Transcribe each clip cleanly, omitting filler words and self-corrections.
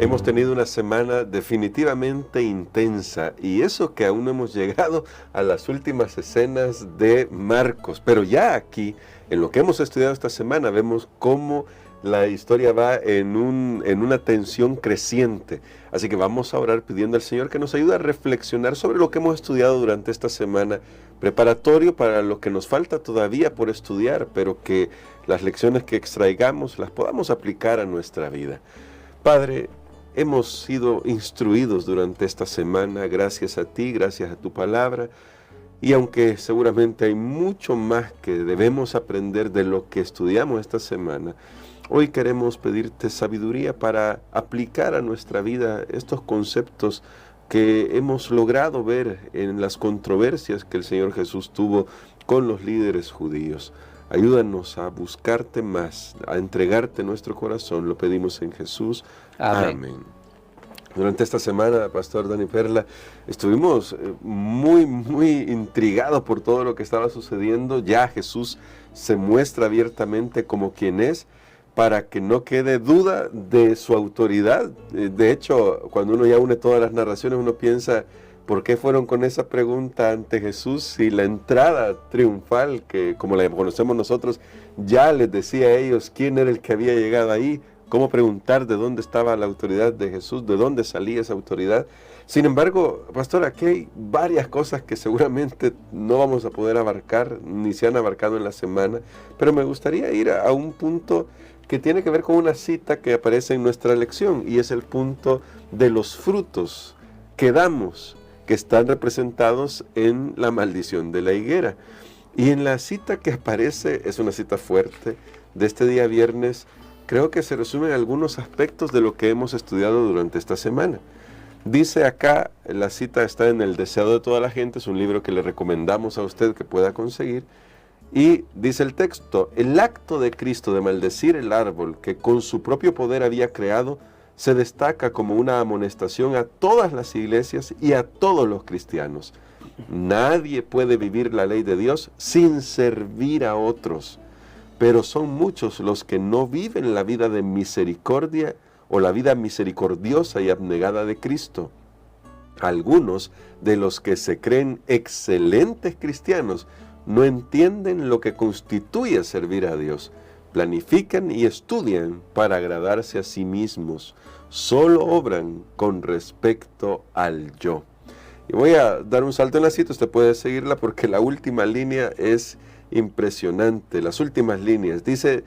Hemos tenido una semana definitivamente intensa y eso que aún no hemos llegado a las últimas escenas de Marcos, pero ya aquí, en lo que hemos estudiado esta semana, vemos cómo la historia va en una tensión creciente. Así que vamos a orar pidiendo al Señor que nos ayude a reflexionar sobre lo que hemos estudiado durante esta semana, preparatorio para lo que nos falta todavía por estudiar, pero que las lecciones que extraigamos las podamos aplicar a nuestra vida. Padre, hemos sido instruidos durante esta semana, gracias a ti, gracias a tu palabra, y aunque seguramente hay mucho más que debemos aprender de lo que estudiamos esta semana, hoy queremos pedirte sabiduría para aplicar a nuestra vida estos conceptos que hemos logrado ver en las controversias que el Señor Jesús tuvo con los líderes judíos. Ayúdanos a buscarte más, a entregarte nuestro corazón, lo pedimos en Jesús. Amén. Durante esta semana, Pastor Dani Perla, estuvimos muy intrigados por todo lo que estaba sucediendo. Ya Jesús se muestra abiertamente como quien es, para que no quede duda de su autoridad. De hecho, cuando uno ya une todas las narraciones, uno piensa, ¿por qué fueron con esa pregunta ante Jesús si la entrada triunfal, que como la conocemos nosotros, ya les decía a ellos quién era el que había llegado ahí? ¿Cómo preguntar de dónde estaba la autoridad de Jesús? ¿De dónde salía esa autoridad? Sin embargo, pastor, aquí hay varias cosas que seguramente no vamos a poder abarcar, ni se han abarcado en la semana, pero me gustaría ir a un punto que tiene que ver con una cita que aparece en nuestra lección, y es el punto de los frutos que damos, que están representados en la maldición de la higuera. Y en la cita que aparece, es una cita fuerte, de este día viernes, creo que se resumen algunos aspectos de lo que hemos estudiado durante esta semana. Dice acá, la cita está en El Deseo de toda la gente, es un libro que le recomendamos a usted que pueda conseguir, y dice el texto: el acto de Cristo de maldecir el árbol que con su propio poder había creado, se destaca como una amonestación a todas las iglesias y a todos los cristianos. Nadie puede vivir la ley de Dios sin servir a otros, pero son muchos los que no viven la vida de misericordia o la vida misericordiosa y abnegada de Cristo. Algunos de los que se creen excelentes cristianos no entienden lo que constituye servir a Dios. Planifican y estudian para agradarse a sí mismos. Solo obran con respecto al yo. Y voy a dar un salto en la cita, usted puede seguirla porque la última línea es impresionante. Las últimas líneas, dice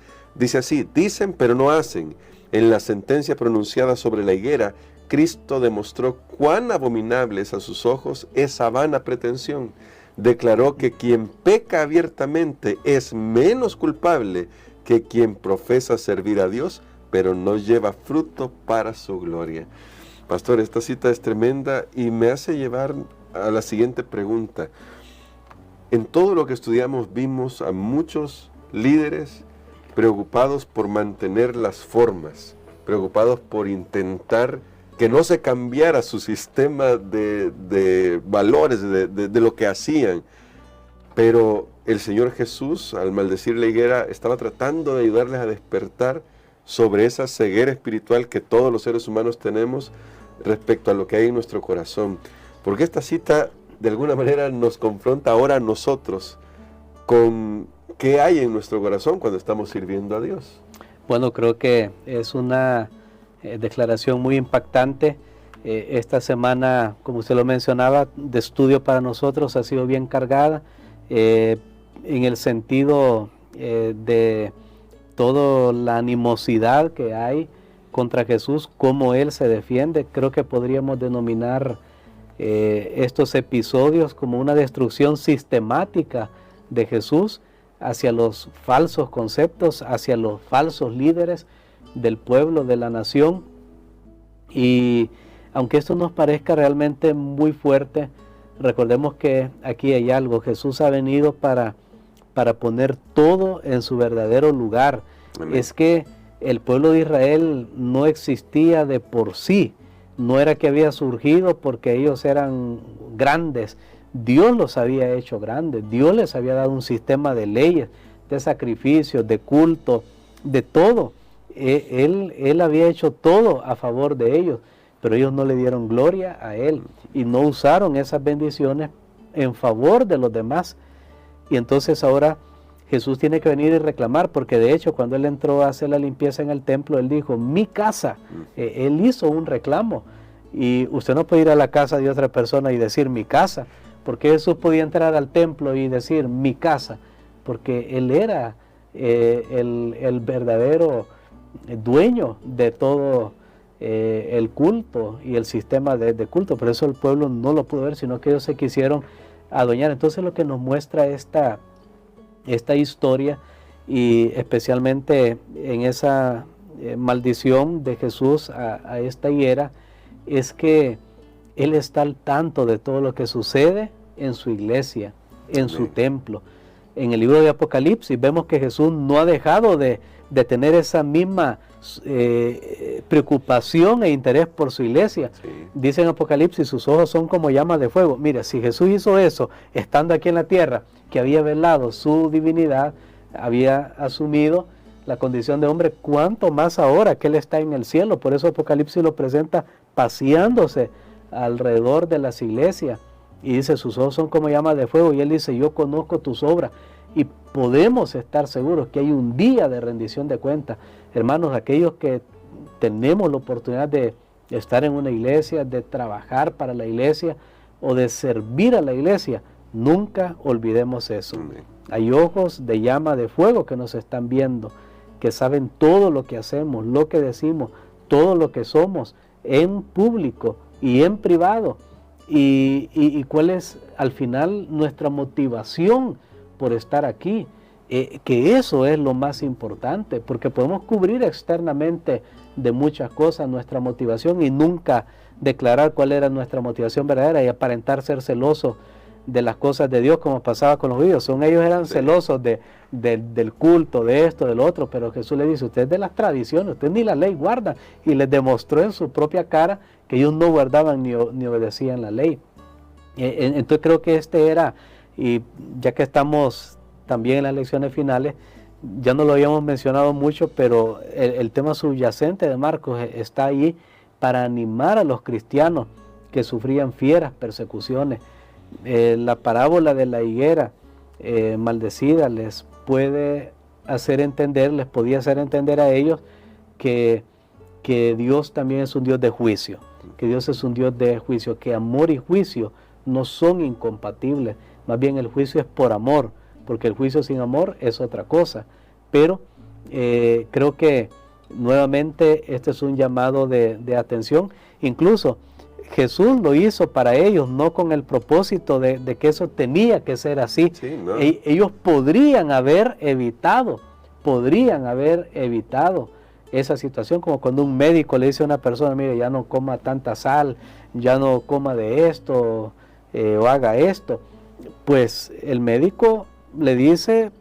así: dicen pero no hacen. En la sentencia pronunciada sobre la higuera, Cristo demostró cuán abominable es a sus ojos esa vana pretensión. Declaró que quien peca abiertamente es menos culpable que quien profesa servir a Dios, pero no lleva fruto para su gloria. Pastor, esta cita es tremenda y me hace llevar a la siguiente pregunta. En todo lo que estudiamos vimos a muchos líderes preocupados por mantener las formas, preocupados por intentar que no se cambiara su sistema de valores, de lo que hacían. Pero el Señor Jesús, al maldecir la higuera, estaba tratando de ayudarles a despertar sobre esa ceguera espiritual que todos los seres humanos tenemos respecto a lo que hay en nuestro corazón. Porque esta cita, de alguna manera, nos confronta ahora a nosotros con qué hay en nuestro corazón cuando estamos sirviendo a Dios. Bueno, creo que es una declaración muy impactante. Esta semana, como usted lo mencionaba, de estudio para nosotros ha sido bien cargada, en el sentido de toda la animosidad que hay contra Jesús, cómo Él se defiende. Creo que podríamos denominar estos episodios como una destrucción sistemática de Jesús hacia los falsos conceptos, hacia los falsos líderes del pueblo, de la nación. Y aunque esto nos parezca realmente muy fuerte, recordemos que aquí hay algo. Jesús ha venido para poner todo en su verdadero lugar. Amén. Es que el pueblo de Israel no existía de por sí, no era que había surgido porque ellos eran grandes. Dios los había hecho grandes, Dios les había dado un sistema de leyes, de sacrificios, de culto, de todo. Él había hecho todo a favor de ellos, pero ellos no le dieron gloria a Él y no usaron esas bendiciones en favor de los demás. Y entonces ahora Jesús tiene que venir y reclamar, porque de hecho cuando Él entró a hacer la limpieza en el templo, Él dijo, mi casa. Él hizo un reclamo. Y usted no puede ir a la casa de otra persona y decir mi casa, porque Jesús podía entrar al templo y decir mi casa, porque Él era el verdadero dueño de todo el culto y el sistema de culto. Por eso el pueblo no lo pudo ver, sino que ellos se quisieron adueñar. Entonces lo que nos muestra esta historia, y especialmente en esa maldición de Jesús a esta higuera, es que Él está al tanto de todo lo que sucede en su iglesia, en su templo. En el libro de Apocalipsis vemos que Jesús no ha dejado de tener esa misma preocupación e interés por su iglesia. Sí. Dice en Apocalipsis, sus ojos son como llamas de fuego. Mira, si Jesús hizo eso estando aquí en la tierra, que había velado su divinidad, había asumido la condición de hombre, cuánto más ahora que Él está en el cielo. Por eso Apocalipsis lo presenta paseándose alrededor de las iglesias, y dice, sus ojos son como llamas de fuego, y Él dice, yo conozco tus obras, y podemos estar seguros que hay un día de rendición de cuentas. Hermanos, aquellos que tenemos la oportunidad de estar en una iglesia, de trabajar para la iglesia o de servir a la iglesia, nunca olvidemos eso. Hay ojos de llama de fuego que nos están viendo, que saben todo lo que hacemos, lo que decimos, todo lo que somos, en público y en privado, y cuál es al final nuestra motivación por estar aquí, que eso es lo más importante, porque podemos cubrir externamente de muchas cosas nuestra motivación y nunca declarar cuál era nuestra motivación verdadera y aparentar ser celosos de las cosas de Dios, como pasaba con los judíos. Ellos eran celosos del culto, de esto, del otro, pero Jesús le dice, ustedes de las tradiciones, ustedes ni la ley guardan, y les demostró en su propia cara que ellos no guardaban ni obedecían la ley. Entonces creo que era, y ya que estamos también en las lecciones finales, ya no lo habíamos mencionado mucho, pero el tema subyacente de Marcos está ahí para animar a los cristianos que sufrían fieras persecuciones. La parábola de la higuera maldecida les podía hacer entender a ellos que Dios también es un Dios de juicio, que amor y juicio no son incompatibles, más bien el juicio es por amor, porque el juicio sin amor es otra cosa. Pero creo que nuevamente este es un llamado de atención. Incluso Jesús lo hizo para ellos, no con el propósito de que eso tenía que ser así. Sí, no. Ellos podrían haber evitado esa situación, como cuando un médico le dice a una persona, mire, ya no coma tanta sal, ya no coma de esto, o haga esto. Pues el médico le dice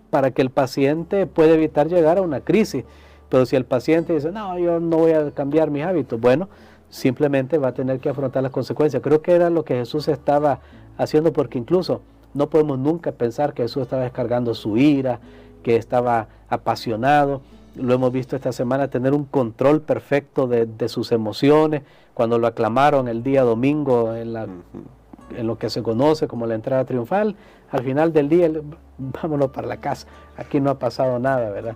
para que el paciente pueda evitar llegar a una crisis. Pero si el paciente dice, no, yo no voy a cambiar mis hábitos, bueno, simplemente va a tener que afrontar las consecuencias. Creo que era lo que Jesús estaba haciendo, porque incluso no podemos nunca pensar que Jesús estaba descargando su ira, que estaba apasionado. Lo hemos visto esta semana, tener un control perfecto de sus emociones. Cuando lo aclamaron el día domingo en lo que se conoce como la entrada triunfal, al final del día, vámonos para la casa, aquí no ha pasado nada, ¿verdad?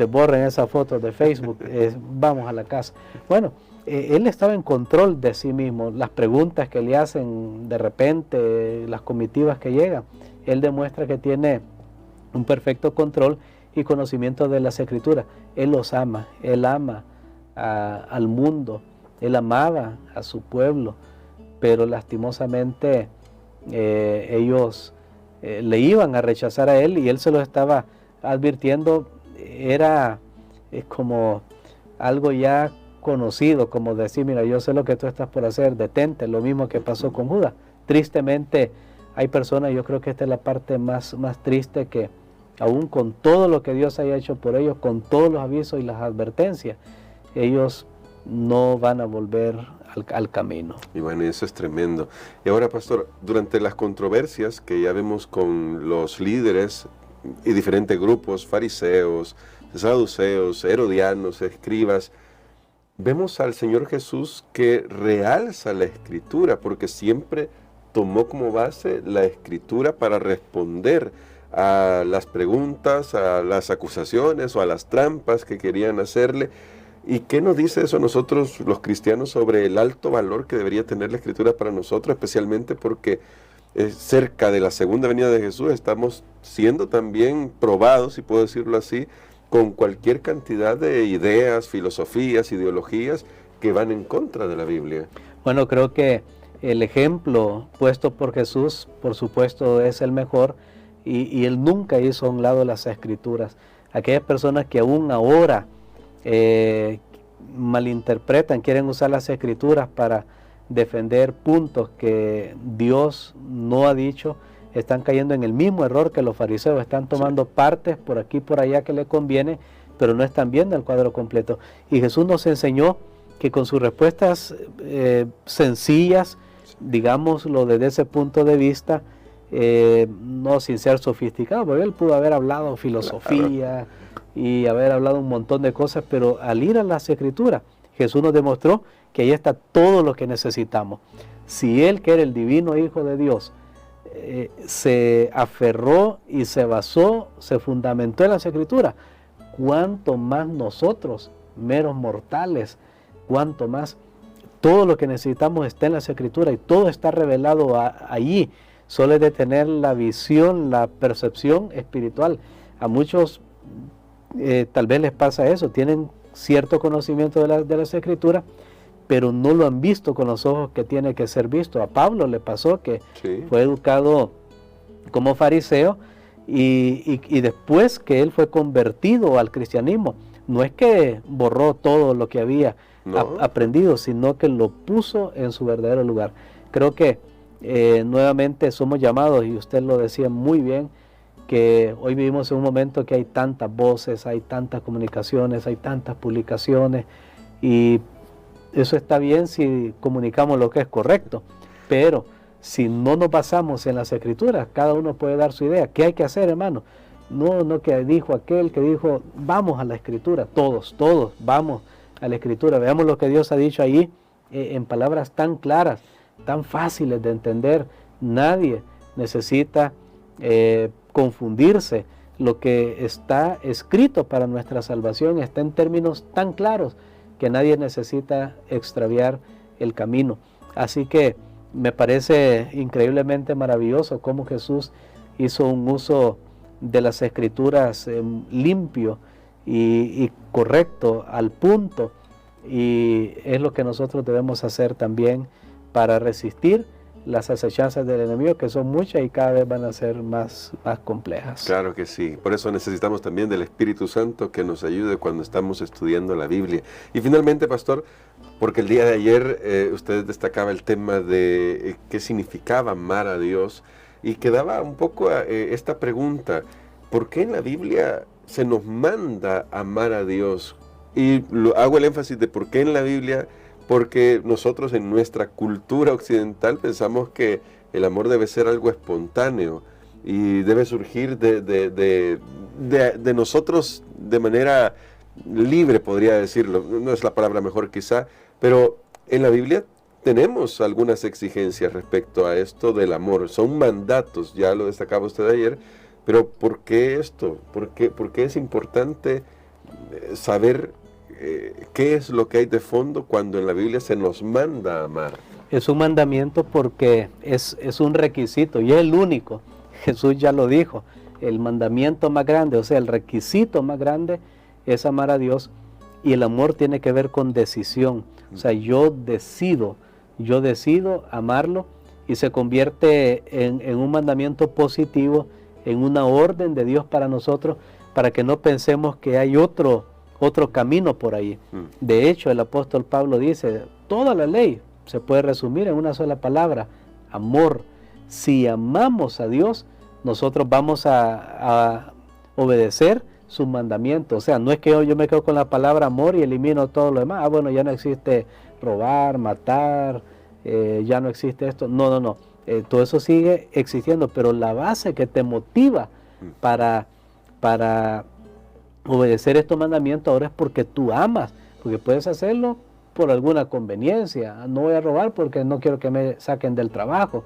Borren esas fotos de Facebook, vamos a la casa. Bueno, él estaba en control de sí mismo. Las preguntas que le hacen de repente, las comitivas que llegan, él demuestra que tiene un perfecto control y conocimiento de las Escrituras. Él los ama, él ama al mundo, él amaba a su pueblo, pero lastimosamente ellos le iban a rechazar a él, y él se lo estaba advirtiendo. Era como algo ya conocido, como decir, mira, yo sé lo que tú estás por hacer, detente. Lo mismo que pasó con Judas. Tristemente hay personas, yo creo que esta es la parte más triste, que aún con todo lo que Dios haya hecho por ellos, con todos los avisos y las advertencias, ellos no van a volver al camino. Y bueno, eso es tremendo. Y ahora, pastor, durante las controversias que ya vemos con los líderes y diferentes grupos, fariseos, saduceos, herodianos, escribas, vemos al Señor Jesús que realza la Escritura, porque siempre tomó como base la Escritura para responder a las preguntas, a las acusaciones o a las trampas que querían hacerle. ¿Y qué nos dice eso a nosotros los cristianos sobre el alto valor que debería tener la Escritura para nosotros, especialmente porque cerca de la segunda venida de Jesús estamos siendo también probados, si puedo decirlo así, con cualquier cantidad de ideas, filosofías, ideologías que van en contra de la Biblia? Bueno, creo que el ejemplo puesto por Jesús, por supuesto, es el mejor, y él nunca hizo a un lado las Escrituras. Aquellas personas que aún ahora malinterpretan, quieren usar las Escrituras para defender puntos que Dios no ha dicho, están cayendo en el mismo error que los fariseos. Están tomando partes por aquí y por allá que le conviene, pero no están viendo el cuadro completo. Y Jesús nos enseñó que con sus respuestas sencillas, digámoslo desde ese punto de vista, no sin ser sofisticado, porque él pudo haber hablado filosofía y haber hablado un montón de cosas, pero al ir a las Escrituras, Jesús nos demostró que ahí está todo lo que necesitamos. Si él, que era el divino Hijo de Dios, se aferró y se basó, se fundamentó en las Escrituras, cuánto más nosotros, meros mortales, cuánto más. Todo lo que necesitamos está en las Escrituras y todo está revelado allí. Solo es de tener la visión, la percepción espiritual. A muchos tal vez les pasa eso, tienen cierto conocimiento de las Escrituras, pero no lo han visto con los ojos que tiene que ser visto. A Pablo le pasó que fue educado como fariseo y después que él fue convertido al cristianismo, no es que borró todo lo que había aprendido, sino que lo puso en su verdadero lugar. Creo que nuevamente somos llamados, y usted lo decía muy bien, que hoy vivimos en un momento que hay tantas voces, hay tantas comunicaciones, hay tantas publicaciones, y eso está bien si comunicamos lo que es correcto, pero si no nos basamos en las Escrituras, cada uno puede dar su idea. ¿Qué hay que hacer, hermano? No que dijo aquel que dijo, vamos a la Escritura, todos vamos a la Escritura, veamos lo que Dios ha dicho ahí en palabras tan claras, tan fáciles de entender. Nadie necesita confundirse. Lo que está escrito para nuestra salvación está en términos tan claros que nadie necesita extraviar el camino. Así que me parece increíblemente maravilloso cómo Jesús hizo un uso de las Escrituras limpio y correcto, al punto, y es lo que nosotros debemos hacer también para resistir las acechanzas del enemigo, que son muchas y cada vez van a ser más complejas. Claro que sí, por eso necesitamos también del Espíritu Santo que nos ayude cuando estamos estudiando la Biblia. Y finalmente, pastor, porque el día de ayer usted destacaba el tema de qué significaba amar a Dios, y quedaba un poco esta pregunta: ¿por qué en la Biblia se nos manda amar a Dios? Y hago el énfasis de por qué en la Biblia, porque nosotros en nuestra cultura occidental pensamos que el amor debe ser algo espontáneo y debe surgir de nosotros de manera libre, podría decirlo. No es la palabra mejor quizá, pero en la Biblia tenemos algunas exigencias respecto a esto del amor. Son mandatos, ya lo destacaba usted ayer, pero ¿por qué esto? ¿Por qué es importante saber qué es lo que hay de fondo cuando en la Biblia se nos manda a amar? Es un mandamiento porque es un requisito y es el único. Jesús ya lo dijo, el mandamiento más grande, o sea, el requisito más grande es amar a Dios, y el amor tiene que ver con decisión. O sea, yo decido amarlo, y se convierte en un mandamiento positivo, en una orden de Dios para nosotros, para que no pensemos que hay otro camino por ahí. De hecho, el apóstol Pablo dice, toda la ley se puede resumir en una sola palabra: amor. Si amamos a Dios, nosotros vamos a obedecer sus mandamientos. O sea, no es que yo me quedo con la palabra amor y elimino todo lo demás. Bueno, ya no existe robar, matar, ya no existe esto. No. Todo eso sigue existiendo, pero la base que te motiva para para obedecer estos mandamientos ahora es porque tú amas, porque puedes hacerlo por alguna conveniencia. No voy a robar porque no quiero que me saquen del trabajo,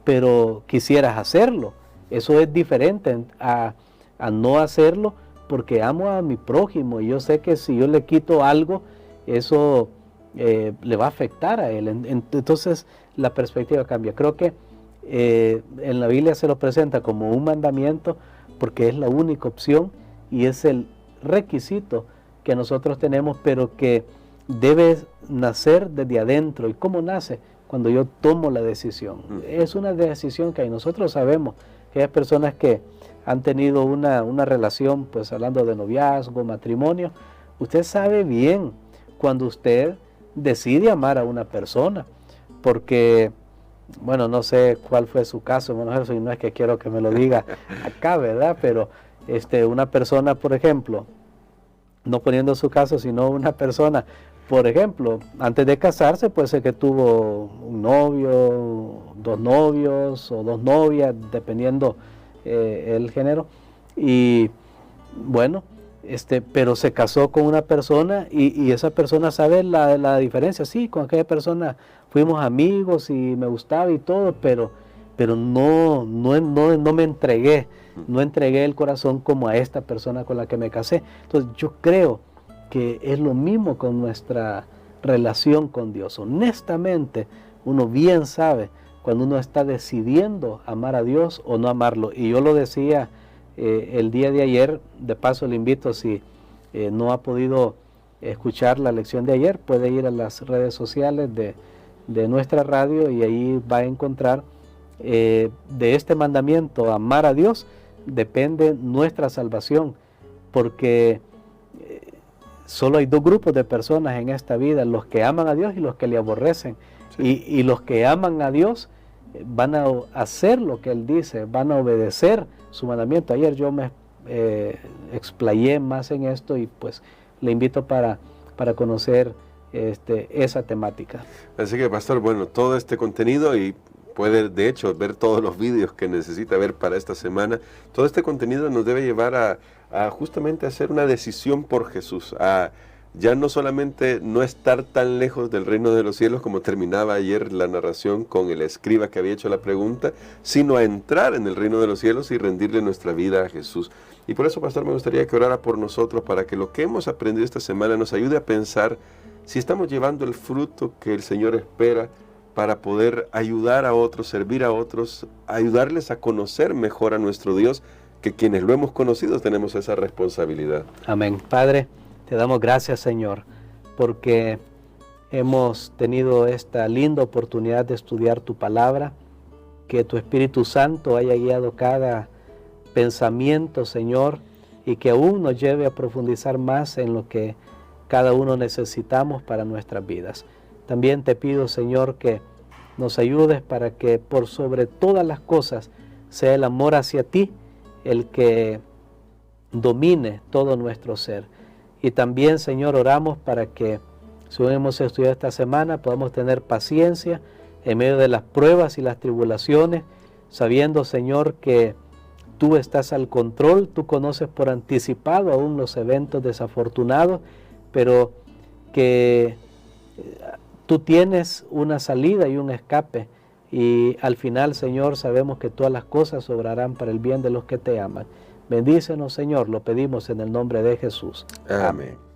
pero quisieras hacerlo. Eso es diferente a no hacerlo porque amo a mi prójimo y yo sé que si yo le quito algo, eso le va a afectar a él. Entonces la perspectiva cambia. Creo que en la Biblia se lo presenta como un mandamiento porque es la única opción y es el requisito que nosotros tenemos, pero que debe nacer desde adentro. ¿Y cómo nace? Cuando yo tomo la decisión. Es una decisión que hay. Nosotros sabemos que hay personas que han tenido una relación, pues hablando de noviazgo, matrimonio. Usted sabe bien cuando usted decide amar a una persona, porque, bueno, no sé cuál fue su caso, hermano Gerson, y no es que quiero que me lo diga acá, ¿verdad? Pero una persona, por ejemplo, no poniendo su caso, sino una persona, por ejemplo, antes de casarse, puede ser que tuvo un novio, dos novios o dos novias, dependiendo el género, y bueno, pero se casó con una persona y esa persona sabe la diferencia. Sí, con aquella persona fuimos amigos y me gustaba y todo, pero no me entregué, no entregué el corazón como a esta persona con la que me casé. Entonces yo creo que es lo mismo con nuestra relación con Dios. Honestamente, uno bien sabe cuando uno está decidiendo amar a Dios o no amarlo. Y yo lo decía el día de ayer, de paso le invito, si no ha podido escuchar la lección de ayer, puede ir a las redes sociales de nuestra radio y ahí va a encontrar de este mandamiento, amar a Dios, depende nuestra salvación, porque solo hay dos grupos de personas en esta vida, los que aman a Dios y los que le aborrecen. Sí. Y los que aman a Dios van a hacer lo que Él dice, van a obedecer su mandamiento. Ayer yo me explayé más en esto y pues le invito para conocer esa temática. Así que, pastor, bueno, todo este contenido, y puede de hecho ver todos los vídeos que necesita ver para esta semana, todo este contenido nos debe llevar a justamente hacer una decisión por Jesús, a ya no solamente no estar tan lejos del reino de los cielos como terminaba ayer la narración con el escriba que había hecho la pregunta, sino a entrar en el reino de los cielos y rendirle nuestra vida a Jesús. Y por eso, pastor, me gustaría que orara por nosotros para que lo que hemos aprendido esta semana nos ayude a pensar si estamos llevando el fruto que el Señor espera para poder ayudar a otros, servir a otros, ayudarles a conocer mejor a nuestro Dios, que quienes lo hemos conocido tenemos esa responsabilidad. Amén. Padre, te damos gracias, Señor, porque hemos tenido esta linda oportunidad de estudiar tu palabra, que tu Espíritu Santo haya guiado cada pensamiento, Señor, y que aún nos lleve a profundizar más en lo que cada uno necesitamos para nuestras vidas. También te pido, Señor, que nos ayudes para que por sobre todas las cosas sea el amor hacia ti el que domine todo nuestro ser. Y también, Señor, oramos para que, según hemos estudiado esta semana, podamos tener paciencia en medio de las pruebas y las tribulaciones, sabiendo, Señor, que tú estás al control, tú conoces por anticipado aún los eventos desafortunados, pero que tú tienes una salida y un escape. Y al final, Señor, sabemos que todas las cosas obrarán para el bien de los que te aman. Bendícenos, Señor, lo pedimos en el nombre de Jesús. Amén.